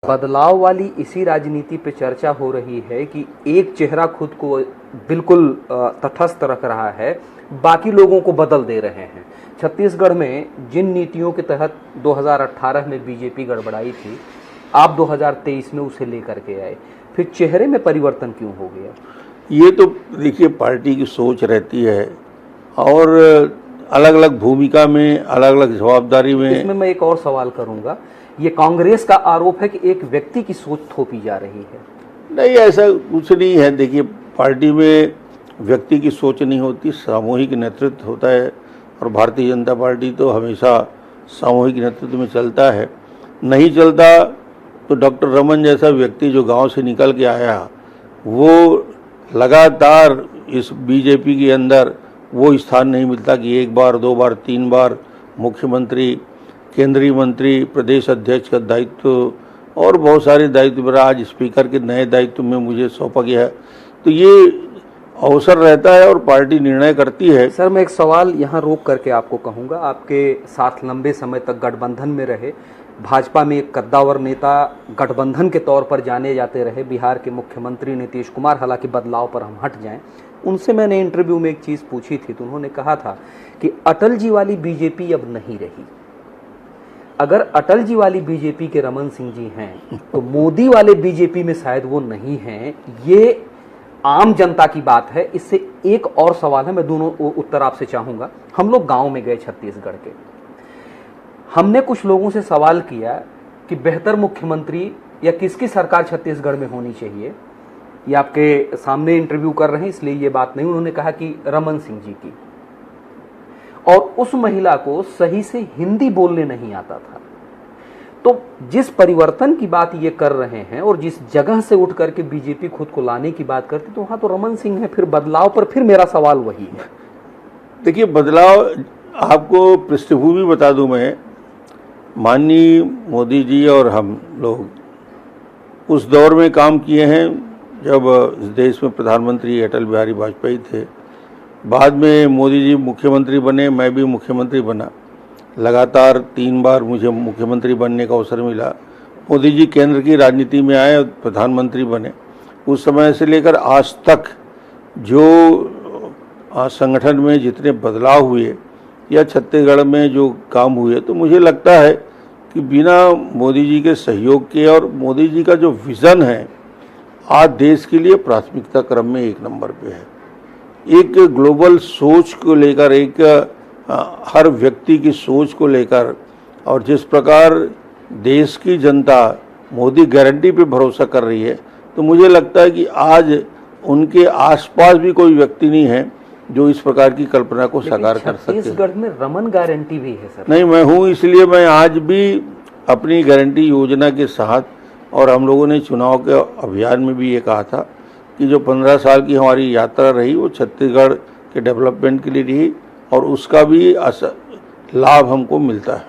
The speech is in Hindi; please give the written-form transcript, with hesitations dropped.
बदलाव वाली इसी राजनीति पे चर्चा हो रही है कि एक चेहरा खुद को बिल्कुल तटस्थ रख रहा है, बाकी लोगों को बदल दे रहे हैं। छत्तीसगढ़ में जिन नीतियों के तहत 2018 में बीजेपी गड़बड़ाई थी, आप 2023 में उसे लेकर के आए, फिर चेहरे में परिवर्तन क्यों हो गया? ये तो देखिए पार्टी की सोच रहती है और अलग अलग भूमिका में, अलग अलग जवाबदारी में। इसमें मैं एक और सवाल करूंगा, ये कांग्रेस का आरोप है कि एक व्यक्ति की सोच थोपी जा रही है। नहीं, ऐसा कुछ नहीं है। देखिए पार्टी में व्यक्ति की सोच नहीं होती, सामूहिक नेतृत्व होता है और भारतीय जनता पार्टी तो हमेशा सामूहिक नेतृत्व में चलता है। नहीं चलता तो डॉक्टर रमन जैसा व्यक्ति जो गांव से निकल के आया, वो लगातार इस बीजेपी के अंदर वो स्थान नहीं मिलता कि एक बार, दो बार, तीन बार मुख्यमंत्री, केंद्रीय मंत्री, प्रदेश अध्यक्ष का दायित्व और बहुत सारे दायित्व मेरा आज स्पीकर के नए दायित्व में मुझे सौंपा गया है। तो ये अवसर रहता है और पार्टी निर्णय करती है। सर, मैं एक सवाल यहाँ रोक करके आपको कहूँगा, आपके साथ लंबे समय तक गठबंधन में रहे, भाजपा में एक कद्दावर नेता गठबंधन के तौर पर जाने जाते रहे, बिहार के मुख्यमंत्री नीतीश कुमार, हालांकि बदलाव पर हम हट जाएं, उनसे मैंने इंटरव्यू में एक चीज़ पूछी थी तो उन्होंने कहा था कि अटल जी वाली बीजेपी अब नहीं रही। अगर अटल जी वाली बीजेपी के रमन सिंह जी हैं तो मोदी वाले बीजेपी में शायद वो नहीं हैं। ये आम जनता की बात है। इससे एक और सवाल है, मैं दोनों उत्तर आपसे चाहूंगा। हम लोग गांव में गए छत्तीसगढ़ के, हमने कुछ लोगों से सवाल किया कि बेहतर मुख्यमंत्री या किसकी सरकार छत्तीसगढ़ में होनी चाहिए। ये आपके सामने इंटरव्यू कर रहे हैं इसलिए ये बात नहीं, उन्होंने कहा कि रमन सिंह जी की, और उस महिला को सही से हिंदी बोलने नहीं आता था। तो जिस परिवर्तन की बात ये कर रहे हैं और जिस जगह से उठ करके बीजेपी खुद को लाने की बात करती, तो वहां तो रमन सिंह है। फिर बदलाव पर फिर मेरा सवाल वही है। देखिए बदलाव, आपको पृष्ठभूमि बता दूं मैं, माननीय मोदी जी और हम लोग उस दौर में काम किए हैं जब इस देश में प्रधानमंत्री अटल बिहारी वाजपेयी थे। बाद में मोदी जी मुख्यमंत्री बने, मैं भी मुख्यमंत्री बना। लगातार 3 बार मुझे मुख्यमंत्री बनने का अवसर मिला। मोदी जी केंद्र की राजनीति में आए और प्रधानमंत्री बने। उस समय से लेकर आज तक जो संगठन में जितने बदलाव हुए या छत्तीसगढ़ में जो काम हुए, तो मुझे लगता है कि बिना मोदी जी के सहयोग के और मोदी जी का जो विज़न है आज देश के लिए प्राथमिकता क्रम में 1 नंबर पे है। एक ग्लोबल सोच को लेकर, एक हर व्यक्ति की सोच को लेकर, और जिस प्रकार देश की जनता मोदी गारंटी पे भरोसा कर रही है, तो मुझे लगता है कि आज उनके आसपास भी कोई व्यक्ति नहीं है जो इस प्रकार की कल्पना को साकार कर सके। छत्तीसगढ़ में रमन गारंटी भी है सर। नहीं, मैं हूँ, इसलिए मैं आज भी अपनी गारंटी योजना के साथ, और हम लोगों ने चुनाव के अभियान में भी ये कहा था कि जो 15 साल की हमारी यात्रा रही वो छत्तीसगढ़ के डेवलपमेंट के लिए रही और उसका भी लाभ हमको मिलता है।